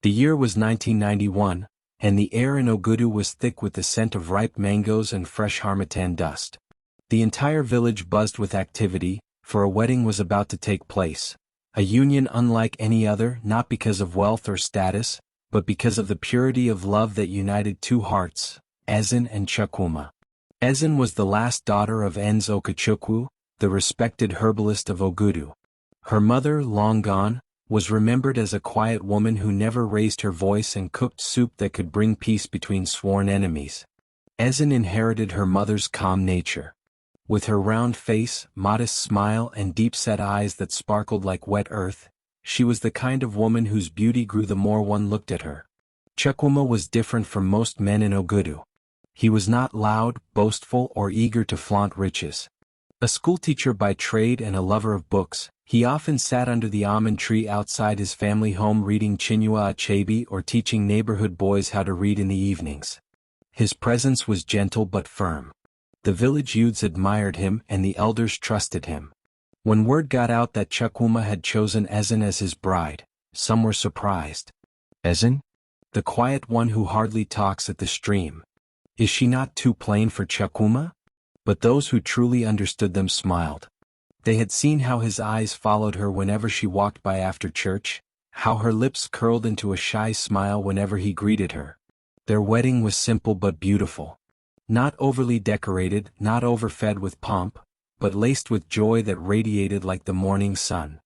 The year was 1991, and the air in Ogudu was thick with the scent of ripe mangoes and fresh harmattan dust. The entire village buzzed with activity, for a wedding was about to take place, a union unlike any other, not because of wealth or status, but because of the purity of love that united two hearts, Ezinne and Chukwuma. Ezinne was the last daughter of Nze Okechukwu, the respected herbalist of Ogudu. Her mother, long gone, was remembered as a quiet woman who never raised her voice and cooked soup that could bring peace between sworn enemies. Ezinne inherited her mother's calm nature. With her round face, modest smile and deep-set eyes that sparkled like wet earth, she was the kind of woman whose beauty grew the more one looked at her. Chukwuma was different from most men in Ogudu. He was not loud, boastful, or eager to flaunt riches. A schoolteacher by trade and a lover of books, he often sat under the almond tree outside his family home reading Chinua Achebe or teaching neighborhood boys how to read in the evenings. His presence was gentle but firm. The village youths admired him and the elders trusted him. When word got out that Chukwuma had chosen Ezinne as his bride, some were surprised. Ezinne? The quiet one who hardly talks at the stream. Is she not too plain for Chukwuma? But those who truly understood them smiled. They had seen how his eyes followed her whenever she walked by after church, how her lips curled into a shy smile whenever he greeted her. Their wedding was simple but beautiful. Not overly decorated, not overfed with pomp, but laced with joy that radiated like the morning sun.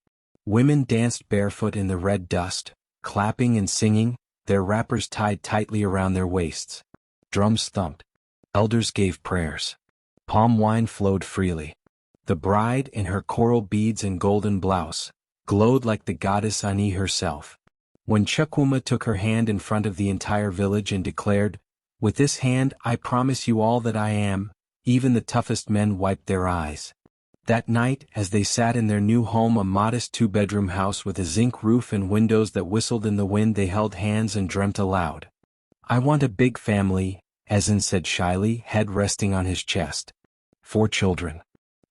Women danced barefoot in the red dust, clapping and singing, their wrappers tied tightly around their waists. Drums thumped. Elders gave prayers. Palm wine flowed freely. The bride, in her coral beads and golden blouse, glowed like the goddess Ani herself. When Chukwuma took her hand in front of the entire village and declared, "With this hand I promise you all that I am," even the toughest men wiped their eyes. That night, as they sat in their new home, a modest two-bedroom house with a zinc roof and windows that whistled in the wind, they held hands and dreamt aloud. "I want a big family," Ezinne said shyly, head resting on his chest. 4 children.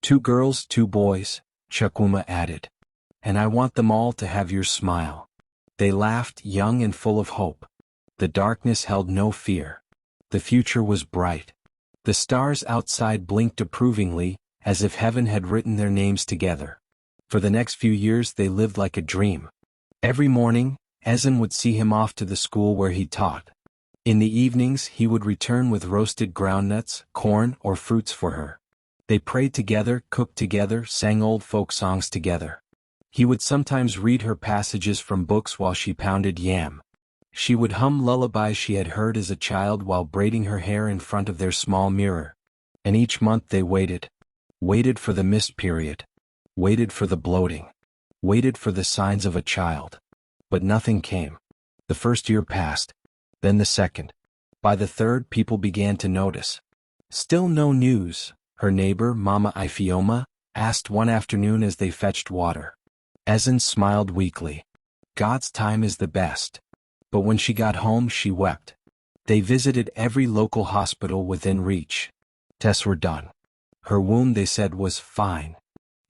2 girls, 2 boys, Chukwuma added. "And I want them all to have your smile." They laughed, young and full of hope. The darkness held no fear. The future was bright. The stars outside blinked approvingly, as if heaven had written their names together. For the next few years they lived like a dream. Every morning, Ezinne would see him off to the school where he taught. In the evenings he would return with roasted groundnuts, corn, or fruits for her. They prayed together, cooked together, sang old folk songs together. He would sometimes read her passages from books while she pounded yam. She would hum lullabies she had heard as a child while braiding her hair in front of their small mirror. And each month they waited. Waited for the missed period. Waited for the bloating. Waited for the signs of a child. But nothing came. The first year passed. Then the second. By the third, people began to notice. "Still no news," her neighbor, Mama Ifioma, asked one afternoon as they fetched water. Ezinne smiled weakly. God's time is the best. But when she got home she wept. They visited every local hospital within reach. Tests were done. Her wound, they said, was fine.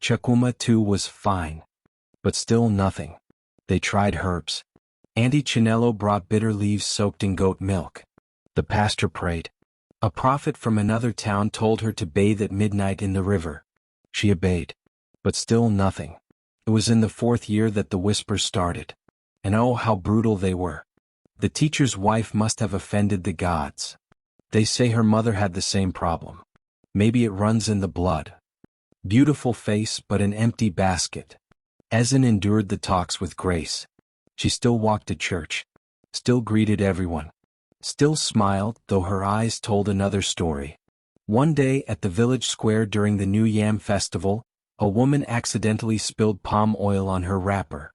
Chukwuma too was fine. But still nothing. They tried herbs. Auntie Chinelo brought bitter leaves soaked in goat milk. The pastor prayed. A prophet from another town told her to bathe at midnight in the river. She obeyed. But still nothing. It was in the 4th year that the whispers started. And oh, how brutal they were. The teacher's wife must have offended the gods. They say her mother had the same problem. Maybe it runs in the blood. Beautiful face but an empty basket. Ezinne endured the talks with grace. She still walked to church. Still greeted everyone. Still smiled, though her eyes told another story. One day at the village square during the New Yam festival, a woman accidentally spilled palm oil on her wrapper.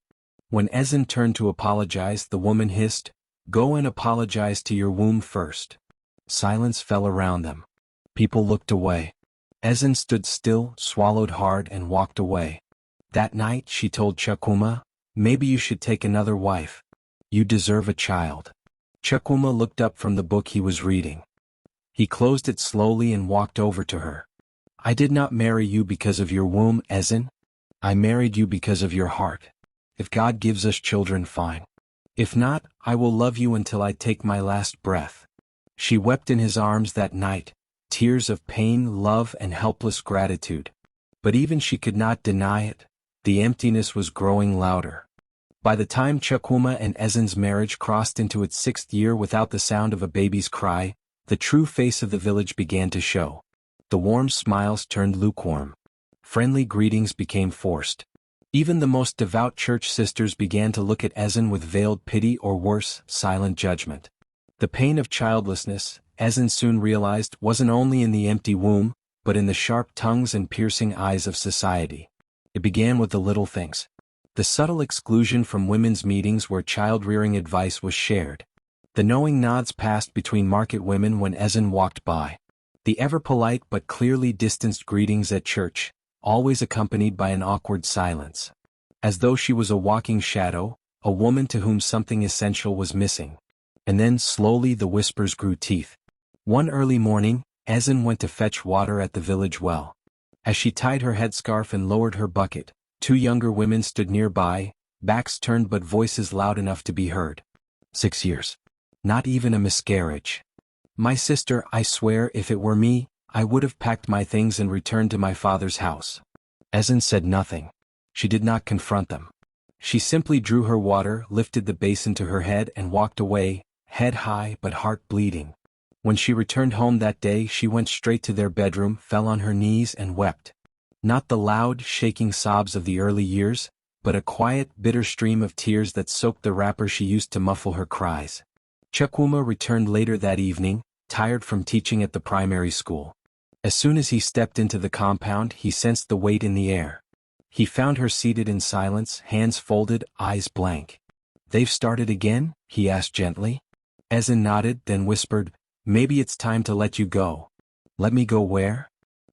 When Ezinne turned to apologize, the woman hissed, "Go and apologize to your womb first." Silence fell around them. People looked away. Ezinne stood still, swallowed hard, and walked away. That night she told Chukwuma, "Maybe you should take another wife. You deserve a child." Chukwuma looked up from the book he was reading. He closed it slowly and walked over to her. "I did not marry you because of your womb, Ezinne. I married you because of your heart. If God gives us children, fine. If not, I will love you until I take my last breath. She wept in his arms that night, tears of pain, love, and helpless gratitude. But even she could not deny it. The emptiness was growing louder. By the time Chukwuma and Ezinne's marriage crossed into its 6th year without the sound of a baby's cry, the true face of the village began to show. The warm smiles turned lukewarm. Friendly greetings became forced. Even the most devout church sisters began to look at Ezinne with veiled pity or worse, silent judgment. The pain of childlessness, Ezinne soon realized, wasn't only in the empty womb, but in the sharp tongues and piercing eyes of society. It began with the little things. The subtle exclusion from women's meetings where child-rearing advice was shared. The knowing nods passed between market women when Ezinne walked by. The ever-polite but clearly distanced greetings at church, always accompanied by an awkward silence. As though she was a walking shadow, a woman to whom something essential was missing. And then slowly the whispers grew teeth. One early morning, Ezinne went to fetch water at the village well. As she tied her headscarf and lowered her bucket, 2 younger women stood nearby, backs turned but voices loud enough to be heard. 6 years. Not even a miscarriage. My sister, I swear if it were me, I would have packed my things and returned to my father's house. Ezinne said nothing. She did not confront them. She simply drew her water, lifted the basin to her head and walked away, head high but heart bleeding. When she returned home that day, she went straight to their bedroom, fell on her knees and wept. Not the loud, shaking sobs of the early years, but a quiet, bitter stream of tears that soaked the wrapper she used to muffle her cries. Chukwuma returned later that evening, tired from teaching at the primary school. As soon as he stepped into the compound, he sensed the weight in the air. He found her seated in silence, hands folded, eyes blank. "They've started again?" he asked gently. Ezinne nodded, then whispered, "Maybe it's time to let you go." "Let me go where?"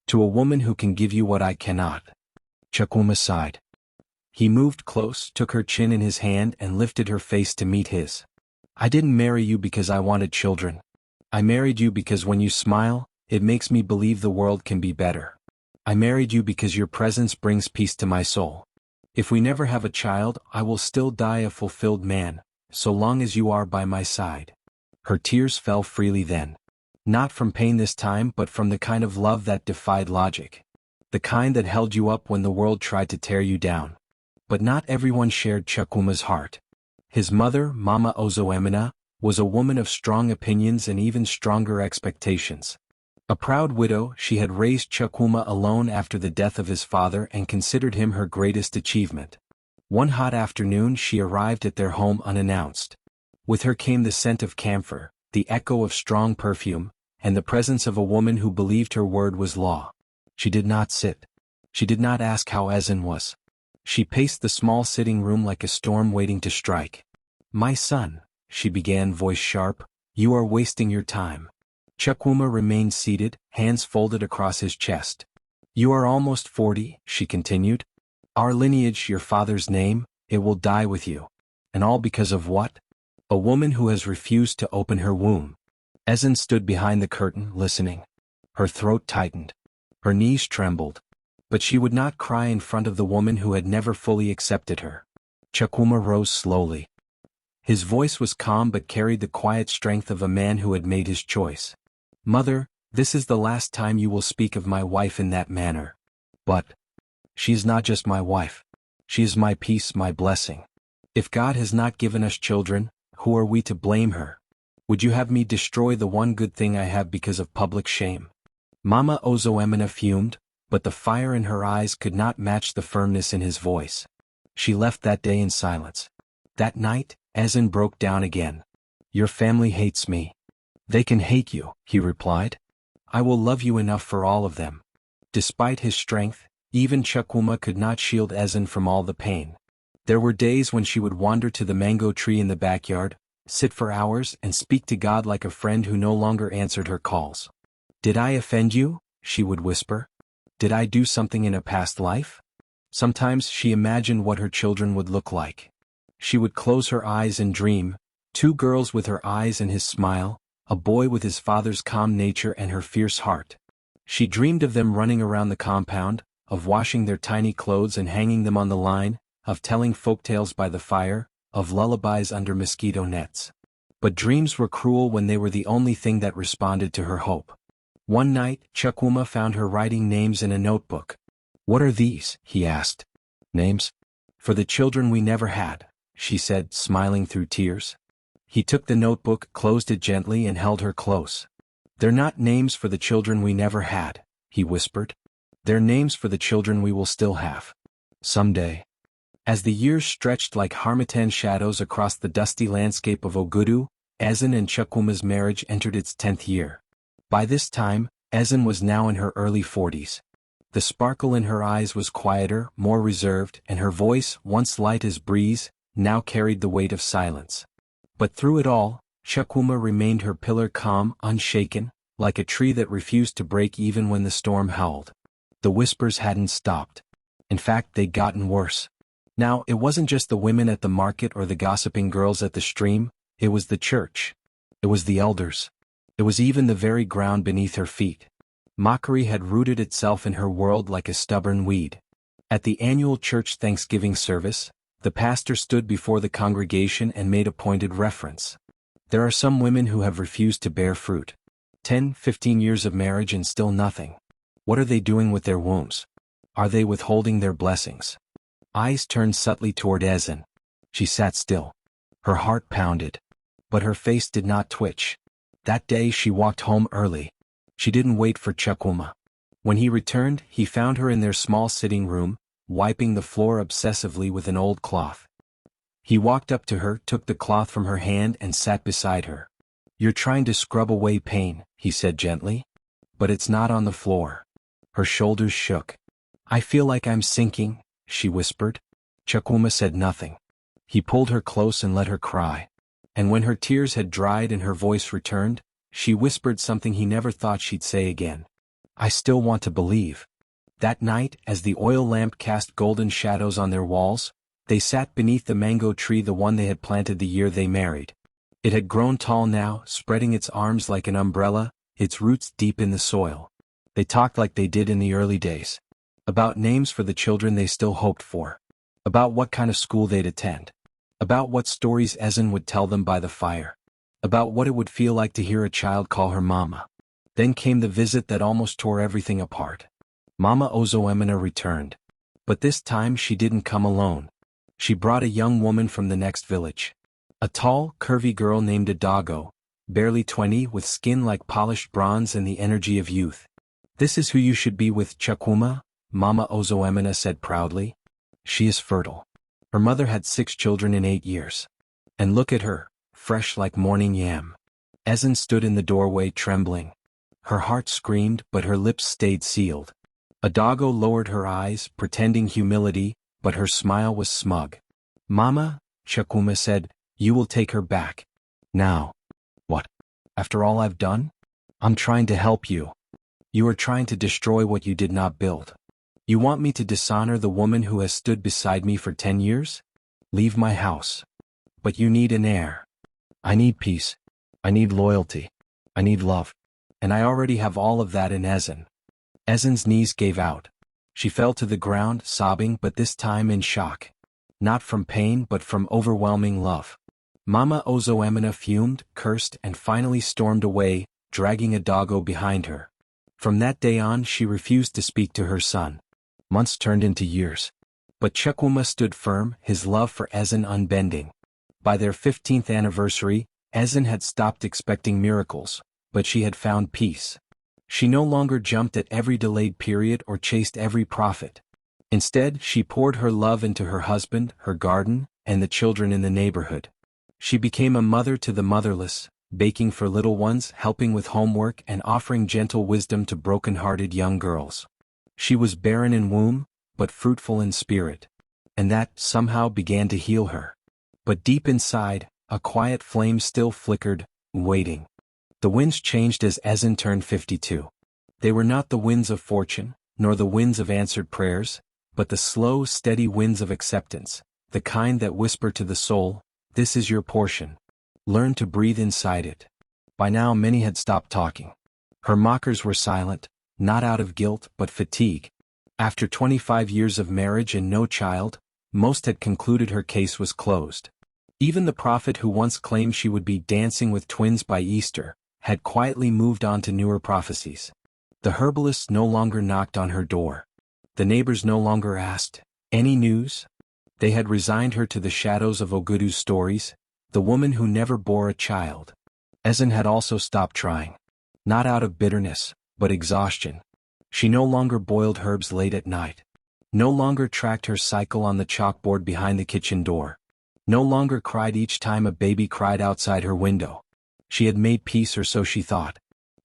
"To a woman who can give you what I cannot." Chukwuma sighed. He moved close, took her chin in his hand and lifted her face to meet his. "I didn't marry you because I wanted children. I married you because when you smile, it makes me believe the world can be better. I married you because your presence brings peace to my soul. If we never have a child, I will still die a fulfilled man, so long as you are by my side." Her tears fell freely then. Not from pain this time, but from the kind of love that defied logic. The kind that held you up when the world tried to tear you down. But not everyone shared Chukwuma's heart. His mother, Mama Obinna, was a woman of strong opinions and even stronger expectations. A proud widow, she had raised Chukwuma alone after the death of his father and considered him her greatest achievement. One hot afternoon she arrived at their home unannounced. With her came the scent of camphor, the echo of strong perfume, and the presence of a woman who believed her word was law. She did not sit. She did not ask how Ezinne was. She paced the small sitting room like a storm waiting to strike. "My son," she began, voice sharp, "you are wasting your time." Chukwuma remained seated, hands folded across his chest. "You are almost 40, she continued. "Our lineage, your father's name, it will die with you. And all because of what? A woman who has refused to open her womb." Ezinne stood behind the curtain, listening. Her throat tightened. Her knees trembled. But she would not cry in front of the woman who had never fully accepted her. Chukwuma rose slowly. His voice was calm but carried the quiet strength of a man who had made his choice. "Mother, this is the last time you will speak of my wife in that manner. But she is not just my wife. She is my peace, my blessing. If God has not given us children, who are we to blame her? Would you have me destroy the one good thing I have because of public shame?" Mama Obinna fumed, but the fire in her eyes could not match the firmness in his voice. She left that day in silence. That night, Ezinne broke down again. "Your family hates me." "They can hate you," he replied. "I will love you enough for all of them." Despite his strength, even Chukwuma could not shield Ezinne from all the pain. There were days when she would wander to the mango tree in the backyard, sit for hours and speak to God like a friend who no longer answered her calls. "Did I offend you?" she would whisper. "Did I do something in a past life?" Sometimes she imagined what her children would look like. She would close her eyes and dream, 2 girls with her eyes and his smile, a boy with his father's calm nature and her fierce heart. She dreamed of them running around the compound, of washing their tiny clothes and hanging them on the line, of telling folktales by the fire, of lullabies under mosquito nets. But dreams were cruel when they were the only thing that responded to her hope. One night, Chukwuma found her writing names in a notebook. "What are these?" he asked. "Names? For the children we never had," she said, smiling through tears. He took the notebook, closed it gently, and held her close. "They're not names for the children we never had," he whispered. "They're names for the children we will still have. Someday." As the years stretched like harmattan shadows across the dusty landscape of Ogudu, Ezinne and Chukwuma's marriage entered its 10th year. By this time, Ezinne was now in her early 40s. The sparkle in her eyes was quieter, more reserved, and her voice, once light as breeze, now carried the weight of silence. But through it all, Chukwuma remained her pillar, calm, unshaken, like a tree that refused to break even when the storm howled. The whispers hadn't stopped. In fact, they'd gotten worse. Now, it wasn't just the women at the market or the gossiping girls at the stream, it was the church. It was the elders. It was even the very ground beneath her feet. Mockery had rooted itself in her world like a stubborn weed. At the annual church Thanksgiving service, the pastor stood before the congregation and made a pointed reference. "There are some women who have refused to bear fruit. 10, 15 years of marriage and still nothing. What are they doing with their wombs? Are they withholding their blessings?" Eyes turned subtly toward Ezinne. She sat still. Her heart pounded. But her face did not twitch. That day she walked home early. She didn't wait for Chukwuma. When he returned, he found her in their small sitting room, wiping the floor obsessively with an old cloth. He walked up to her, took the cloth from her hand, and sat beside her. "You're trying to scrub away pain," he said gently. "But it's not on the floor." Her shoulders shook. "I feel like I'm sinking," she whispered. Chukwuma said nothing. He pulled her close and let her cry. And when her tears had dried and her voice returned, she whispered something he never thought she'd say again. "I still want to believe." That night, as the oil lamp cast golden shadows on their walls, they sat beneath the mango tree, the one they had planted the year they married. It had grown tall now, spreading its arms like an umbrella, its roots deep in the soil. They talked like they did in the early days. About names for the children they still hoped for. About what kind of school they'd attend. About what stories Ezinne would tell them by the fire. About what it would feel like to hear a child call her mama. Then came the visit that almost tore everything apart. Mama Obinna returned. But this time she didn't come alone. She brought a young woman from the next village. A tall, curvy girl named Adago, barely 20, with skin like polished bronze and the energy of youth. "This is who you should be with, Chukwuma," Mama Obinna said proudly. "She is fertile. Her mother had 6 children in 8 years. And look at her, fresh like morning yam." Ezinne stood in the doorway trembling. Her heart screamed, but her lips stayed sealed. Adago lowered her eyes, pretending humility, but her smile was smug. "Mama," Chukwuma said, "you will take her back. Now." "What? After all I've done?" "I'm trying to help you. You are trying to destroy what you did not build. You want me to dishonor the woman who has stood beside me for 10 years? Leave my house. But you need an heir. I need peace. I need loyalty. I need love. And I already have all of that in Ezinne." Ezinne's knees gave out. She fell to the ground, sobbing, but this time in shock. Not from pain, but from overwhelming love. Mama Obinna fumed, cursed, and finally stormed away, dragging Adago behind her. From that day on, she refused to speak to her son. Months turned into years. But Chukwuma stood firm, his love for Ezinne unbending. By their 15th anniversary, Ezinne had stopped expecting miracles, but she had found peace. She no longer jumped at every delayed period or chased every profit. Instead, she poured her love into her husband, her garden, and the children in the neighborhood. She became a mother to the motherless, baking for little ones, helping with homework, and offering gentle wisdom to broken-hearted young girls. She was barren in womb, but fruitful in spirit. And that, somehow, began to heal her. But deep inside, a quiet flame still flickered, waiting. The winds changed as Ezinne turned 52. They were not the winds of fortune, nor the winds of answered prayers, but the slow, steady winds of acceptance, the kind that whisper to the soul, "This is your portion. Learn to breathe inside it." By now many had stopped talking. Her mockers were silent, not out of guilt but fatigue. After 25 years of marriage and no child, most had concluded her case was closed. Even the prophet who once claimed she would be dancing with twins by Easter, had quietly moved on to newer prophecies. The herbalists no longer knocked on her door. The neighbors no longer asked, "Any news?" They had resigned her to the shadows of Ogudu's stories, the woman who never bore a child. Ezinne had also stopped trying. Not out of bitterness, but exhaustion. She no longer boiled herbs late at night. No longer tracked her cycle on the chalkboard behind the kitchen door. No longer cried each time a baby cried outside her window. She had made peace, or so she thought.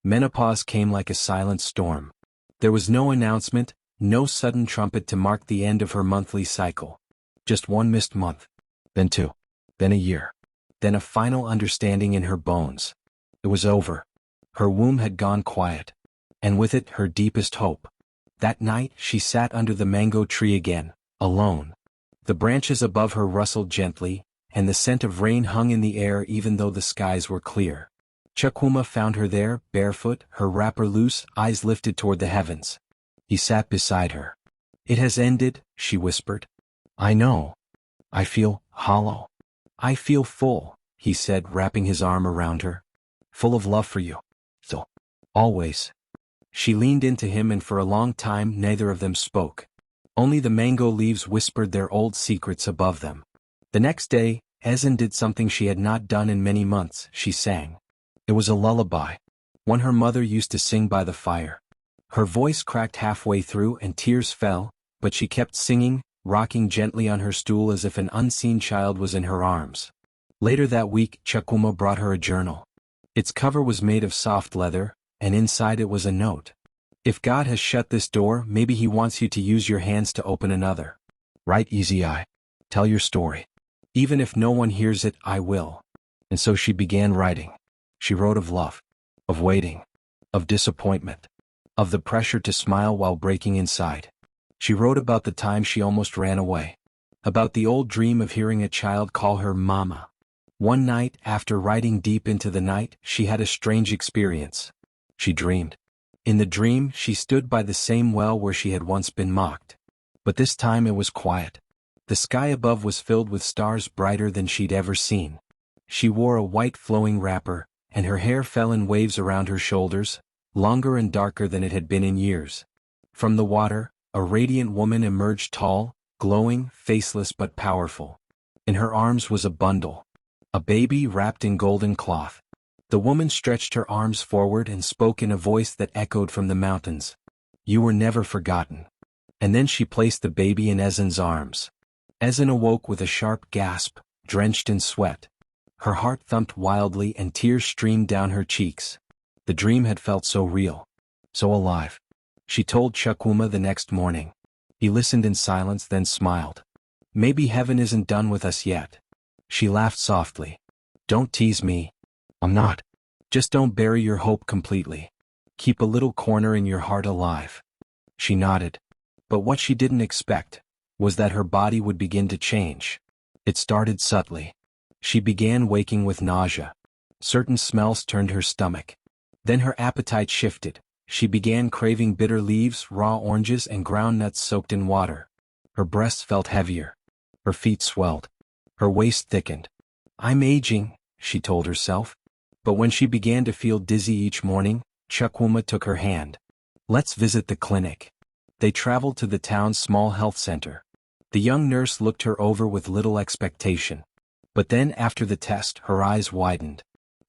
Menopause came like a silent storm. There was no announcement, no sudden trumpet to mark the end of her monthly cycle. Just one missed month. Then two. Then a year. Then a final understanding in her bones. It was over. Her womb had gone quiet. And with it her deepest hope. That night she sat under the mango tree again, alone. The branches above her rustled gently, and the scent of rain hung in the air even though the skies were clear. Chukwuma found her there, barefoot, her wrapper loose, eyes lifted toward the heavens. He sat beside her. "It has ended," she whispered. "I know. I feel hollow. I feel full," he said, wrapping his arm around her. "Full of love for you. So. Always." She leaned into him, and for a long time neither of them spoke. Only the mango leaves whispered their old secrets above them. The next day, Ezinne did something she had not done in many months. She sang. It was a lullaby. One her mother used to sing by the fire. Her voice cracked halfway through and tears fell, but she kept singing, rocking gently on her stool as if an unseen child was in her arms. Later that week, Chukwuma brought her a journal. Its cover was made of soft leather, and inside it was a note. "If God has shut this door, maybe He wants you to use your hands to open another. Write Easy. Tell your story. Even if no one hears it, I will." And so she began writing. She wrote of love, of waiting, of disappointment, of the pressure to smile while breaking inside. She wrote about the time she almost ran away, about the old dream of hearing a child call her mama. One night, after writing deep into the night, she had a strange experience. She dreamed. In the dream, she stood by the same well where she had once been mocked. But this time it was quiet. The sky above was filled with stars brighter than she'd ever seen. She wore a white flowing wrapper, and her hair fell in waves around her shoulders, longer and darker than it had been in years. From the water, a radiant woman emerged, tall, glowing, faceless but powerful. In her arms was a bundle. A baby wrapped in golden cloth. The woman stretched her arms forward and spoke in a voice that echoed from the mountains. "You were never forgotten." And then she placed the baby in Ezinne's arms. Ezinne awoke with a sharp gasp, drenched in sweat. Her heart thumped wildly and tears streamed down her cheeks. The dream had felt so real, so alive. She told Chukwuma the next morning. He listened in silence, then smiled. "Maybe heaven isn't done with us yet." She laughed softly. "Don't tease me. I'm not. Just don't bury your hope completely. Keep a little corner in your heart alive." She nodded. But what she didn't expect was that her body would begin to change. It started subtly. She began waking with nausea. Certain smells turned her stomach. Then her appetite shifted. She began craving bitter leaves, raw oranges, and ground nuts soaked in water. Her breasts felt heavier. Her feet swelled. Her waist thickened. "I'm aging," she told herself. But when she began to feel dizzy each morning, Chukwuma took her hand. "Let's visit the clinic." They traveled to the town's small health center. The young nurse looked her over with little expectation. But then after the test, her eyes widened.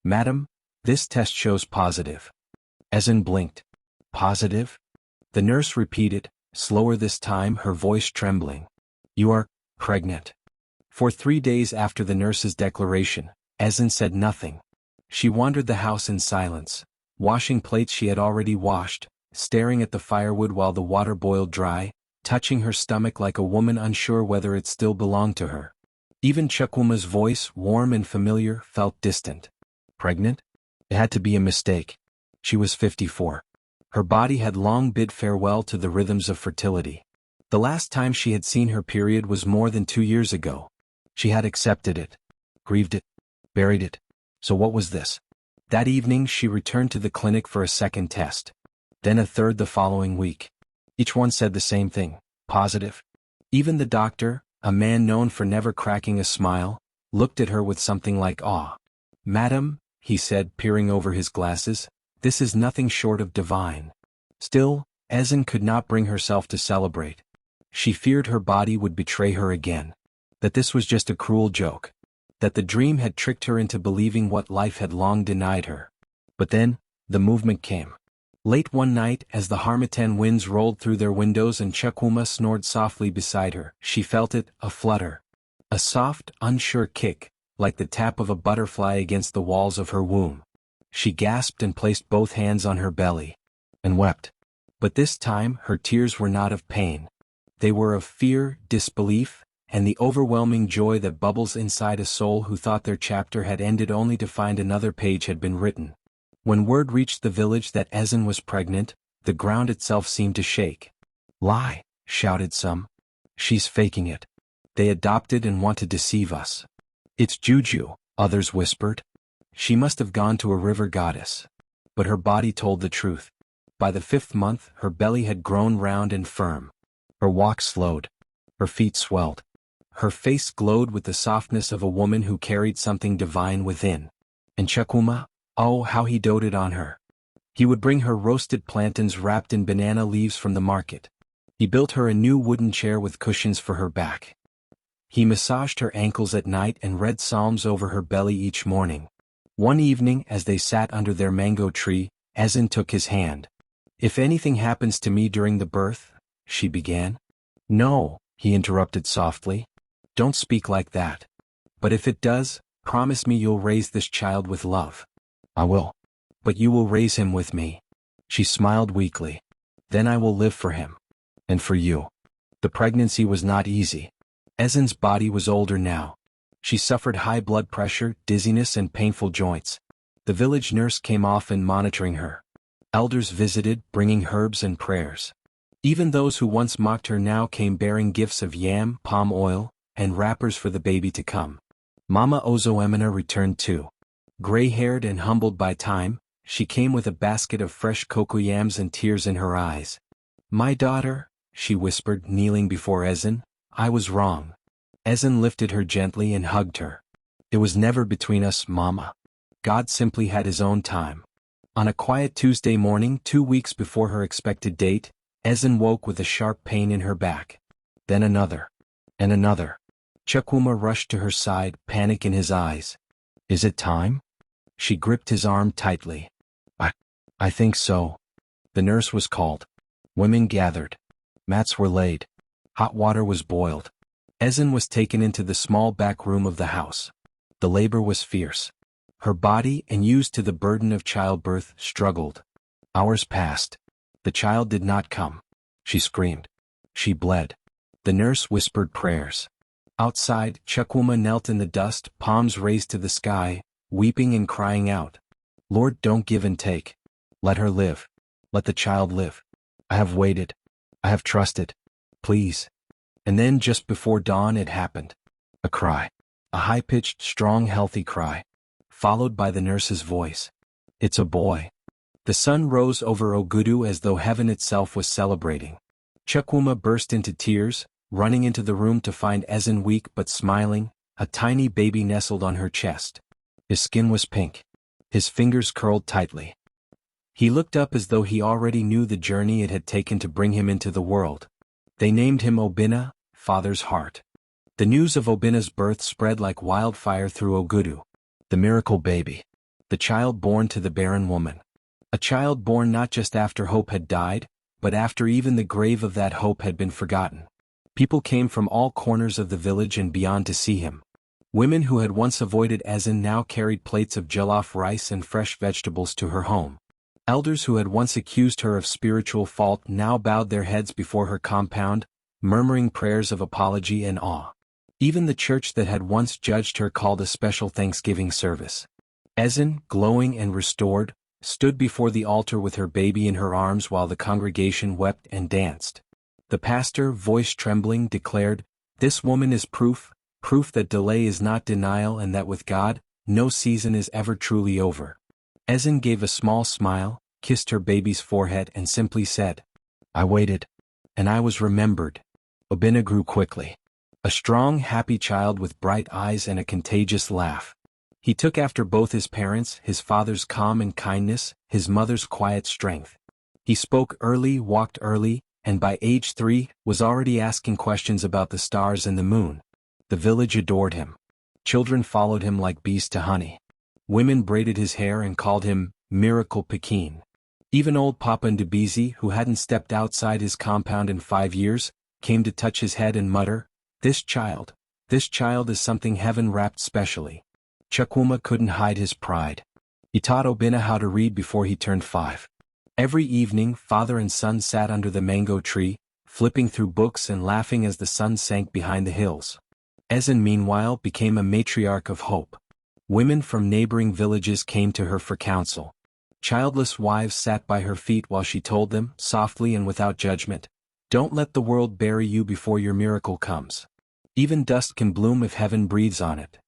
"Madam, this test shows positive." Ezinne blinked. "Positive?" The nurse repeated, slower this time, her voice trembling. "You are pregnant." For 3 days after the nurse's declaration, Ezinne said nothing. She wandered the house in silence, washing plates she had already washed, staring at the firewood while the water boiled dry, touching her stomach like a woman unsure whether it still belonged to her. Even Chukwuma's voice, warm and familiar, felt distant. Pregnant? It had to be a mistake. She was 54. Her body had long bid farewell to the rhythms of fertility. The last time she had seen her period was more than 2 years ago. She had accepted it, grieved it, buried it. So what was this? That evening she returned to the clinic for a second test. Then a third the following week. Each one said the same thing, positive. Even the doctor, a man known for never cracking a smile, looked at her with something like awe. "Madam," he said, peering over his glasses, "this is nothing short of divine." Still, Ezinne could not bring herself to celebrate. She feared her body would betray her again. That this was just a cruel joke. That the dream had tricked her into believing what life had long denied her. But then, the movement came. Late one night, as the harmattan winds rolled through their windows and Chukwuma snored softly beside her, she felt it, a flutter. A soft, unsure kick, like the tap of a butterfly against the walls of her womb. She gasped and placed both hands on her belly. And wept. But this time, her tears were not of pain. They were of fear, disbelief, and the overwhelming joy that bubbles inside a soul who thought their chapter had ended only to find another page had been written. When word reached the village that Ezinne was pregnant, the ground itself seemed to shake. "Lie," shouted some. "She's faking it. They adopted and want to deceive us." "It's juju," others whispered. "She must have gone to a river goddess." But her body told the truth. By the 5th month, her belly had grown round and firm. Her walk slowed. Her feet swelled. Her face glowed with the softness of a woman who carried something divine within. And Chukwuma, oh, how he doted on her. He would bring her roasted plantains wrapped in banana leaves from the market. He built her a new wooden chair with cushions for her back. He massaged her ankles at night and read psalms over her belly each morning. One evening, as they sat under their mango tree, Ezinne took his hand. "If anything happens to me during the birth," she began. "No," he interrupted softly. "Don't speak like that. But if it does, promise me you'll raise this child with love." "I will. But you will raise him with me." She smiled weakly. "Then I will live for him. And for you." The pregnancy was not easy. Ezinne's body was older now. She suffered high blood pressure, dizziness and painful joints. The village nurse came often monitoring her. Elders visited, bringing herbs and prayers. Even those who once mocked her now came bearing gifts of yam, palm oil, and wrappers for the baby to come. Mama Obinna returned too. Gray-haired and humbled by time, she came with a basket of fresh cocoyams and tears in her eyes. "My daughter," she whispered, kneeling before Ezinne, "I was wrong." Ezinne lifted her gently and hugged her. "It was never between us, Mama. God simply had his own time." On a quiet Tuesday morning 2 weeks before her expected date, Ezinne woke with a sharp pain in her back. Then another. And another. Chukwuma rushed to her side, panic in his eyes. "Is it time?" She gripped his arm tightly. I think so." The nurse was called. Women gathered. Mats were laid. Hot water was boiled. Ezinne was taken into the small back room of the house. The labor was fierce. Her body, unused to the burden of childbirth, struggled. Hours passed. The child did not come. She screamed. She bled. The nurse whispered prayers. Outside, Chukwuma knelt in the dust, palms raised to the sky, weeping and crying out. "Lord, don't give and take. Let her live. Let the child live. I have waited. I have trusted. Please." And then just before dawn it happened. A cry. A high-pitched, strong, healthy cry. Followed by the nurse's voice. "It's a boy." The sun rose over Ogudu as though heaven itself was celebrating. Chukwuma burst into tears, running into the room to find Ezinne weak but smiling, a tiny baby nestled on her chest. His skin was pink. His fingers curled tightly. He looked up as though he already knew the journey it had taken to bring him into the world. They named him Obinna, Father's Heart. The news of Obinna's birth spread like wildfire through Ogudu. The miracle baby. The child born to the barren woman. A child born not just after hope had died, but after even the grave of that hope had been forgotten. People came from all corners of the village and beyond to see him. Women who had once avoided Ezinne now carried plates of jollof rice and fresh vegetables to her home. Elders who had once accused her of spiritual fault now bowed their heads before her compound, murmuring prayers of apology and awe. Even the church that had once judged her called a special Thanksgiving service. Ezinne, glowing and restored, stood before the altar with her baby in her arms while the congregation wept and danced. The pastor, voice trembling, declared, "This woman is proof that delay is not denial and that with God, no season is ever truly over." Ezinne gave a small smile, kissed her baby's forehead and simply said, "I waited. And I was remembered." Obinna grew quickly. A strong, happy child with bright eyes and a contagious laugh. He took after both his parents, his father's calm and kindness, his mother's quiet strength. He spoke early, walked early, and by age 3, was already asking questions about the stars and the moon. The village adored him. Children followed him like bees to honey. Women braided his hair and called him Miracle Pekin. Even old Papa Ndebisi, who hadn't stepped outside his compound in 5 years, came to touch his head and mutter, this child is something heaven wrapped specially." Chukwuma couldn't hide his pride. He taught Obinna how to read before he turned 5. Every evening, father and son sat under the mango tree, flipping through books and laughing as the sun sank behind the hills. Ezinne, meanwhile, became a matriarch of hope. Women from neighboring villages came to her for counsel. Childless wives sat by her feet while she told them, softly and without judgment, "Don't let the world bury you before your miracle comes. Even dust can bloom if heaven breathes on it."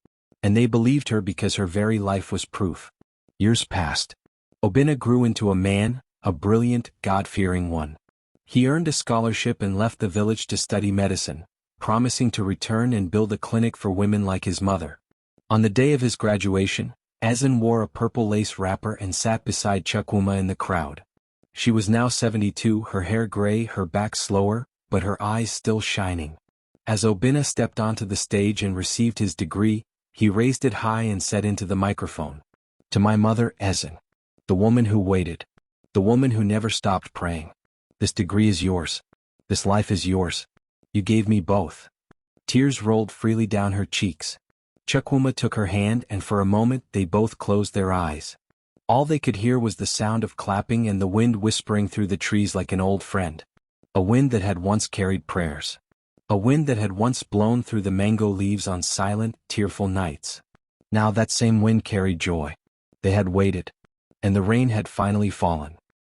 And they believed her because her very life was proof. Years passed. Obinna grew into a man, a brilliant, God-fearing one. He earned a scholarship and left the village to study medicine, promising to return and build a clinic for women like his mother. On the day of his graduation, Ezinne wore a purple lace wrapper and sat beside Chukwuma in the crowd. She was now 72, her hair gray, her back slower, but her eyes still shining. As Obinna stepped onto the stage and received his degree, he raised it high and said into the microphone, "To my mother, Ezinne, the woman who waited, the woman who never stopped praying. This degree is yours. This life is yours. You gave me both." Tears rolled freely down her cheeks. Chukwuma took her hand and for a moment they both closed their eyes. All they could hear was the sound of clapping and the wind whispering through the trees like an old friend. A wind that had once carried prayers. A wind that had once blown through the mango leaves on silent, tearful nights. Now that same wind carried joy. They had waited. And the rain had finally fallen.